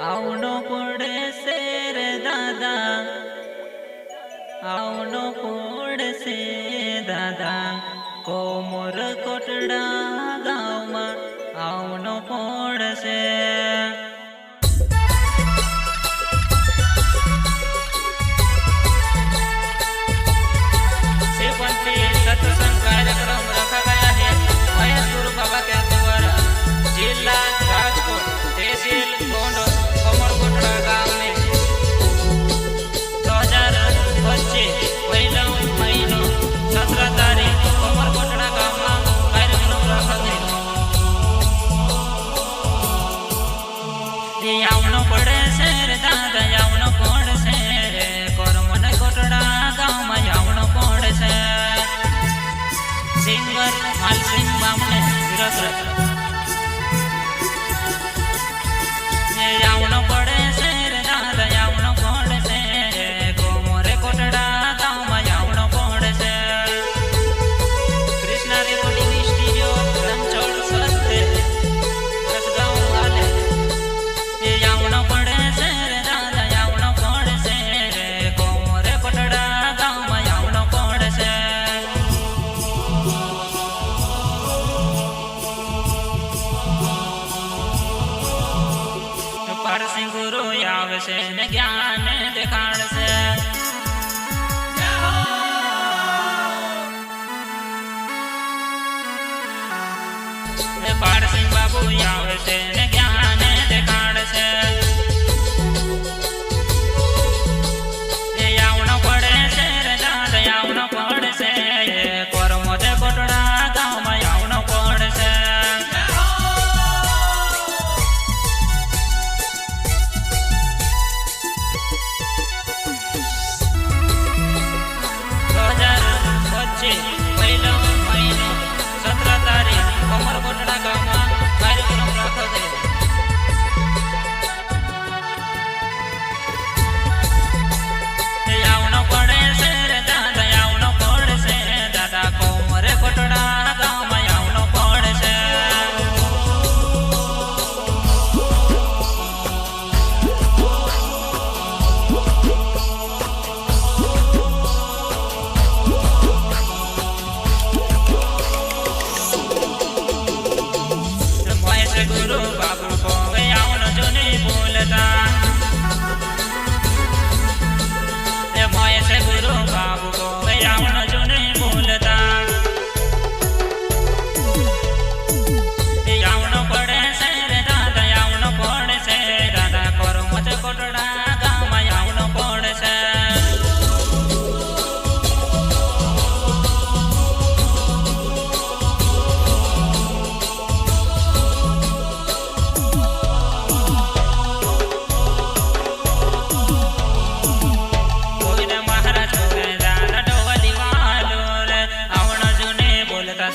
આવનો પડે શેર દાદા, આવનો પડશે દાદા, કોમર કોટડા ગામમાં આવનો પડશે. सत्संग कार्यक्रम रखा गया है महेश गुरु बाबा के द्वारा जिला राजकोट तहसील गोंड कमरकोटड़ा गांव में 2025 पहला महीनो 17 तारीख कमरकोटड़ा गांव में कार्यक्रम रखा गया. आवनो पड़े से दादा आवनो पड़े से करमन कोटड़ा गांव में आवनो पड़े से. सिंगर मालसिंह बामणे विरसरथ आवनो पड़े से दादा आवनो पड़े से कोमरे कोटड़ा गांव में आवनो पड़े से. कृष्णा रिकॉर्डिंग स्टूडियो रंचोड़ सस्ते रसगांव वाले आवनो पड़े से दादा आवनो पड़े से कोमरे कोटड़ा गांव में आवनो पड़े से. परसिंह गुरु आवशे ने ज्ञान देखाड़शे. परसिंह बाबू आवशे ने ज्ञान देखाड़शे. आवनो पड़े से दादा आवनो पड़े से करमोदे कोटड़ा गांव में आवनो पड़े से. पहला महीनो 17 तारीख कमरकोटड़ा गांव में कार्यक्रम रखा गया. आवनो पड़े से दादा आवनो पड़े से दादा कोमरे कोटड़ा गांव में आवनो पड़े से. गुरु बाबू को आवनो जो नहीं बोलता. महेश गुरु बाबू को आवनो जो नहीं बोलता. आवनो पड़े से दादा आवनो पड़े से दादा करमत कोटड़ा गांव में आवनो पड़े से.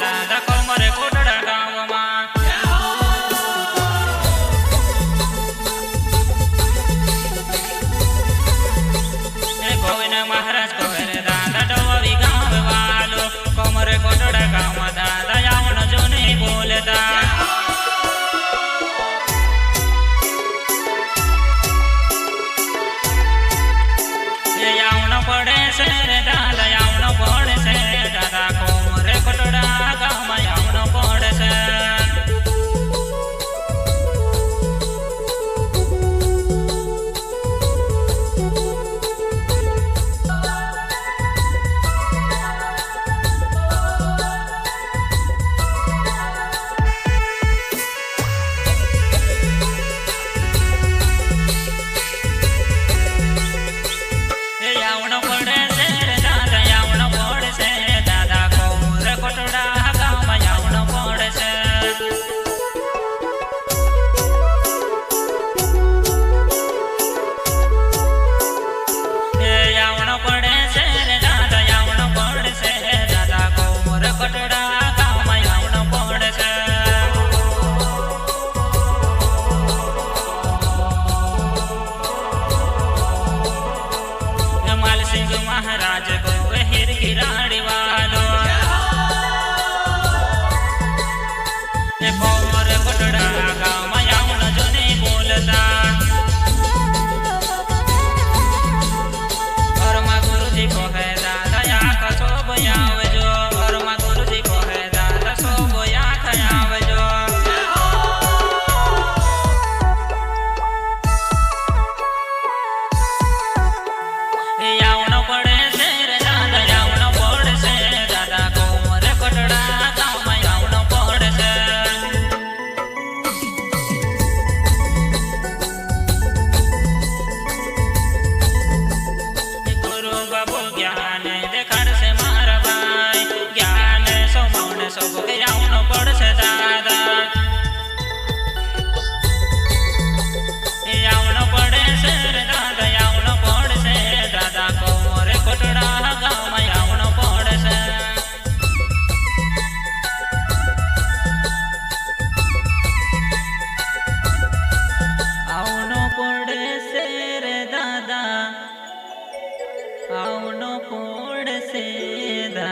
दादा कोमरे कोटड़ा गांव में गोविंद महाराज कोहरे दादा डोवी गांव वालो कोमरे कोटड़ा गांव में दादा आवनो जो नहीं बोलता. आवनो पड़े से दादा आवनो पड़े से दादा कोमरे कोटड़ा गांव में आवनो पड़े से. आवनो पड़े से दादा आवनो पड़े से दादा कोमरे कोटड़ा गांव में आवनो पड़े से. आवनो पड़े से दादा आवनो पड़े से दादा कोमरे कोटड़ा गांव में आवनो पड़े से. मालसिंह महाराज को हिर गिराड़ी वालो कोमरे कोटड़ा गांव में आवनो जो नहीं बोलता.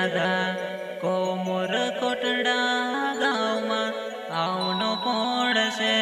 દાદા કોમોર કોટડા ગામમાં આવનો પડશે.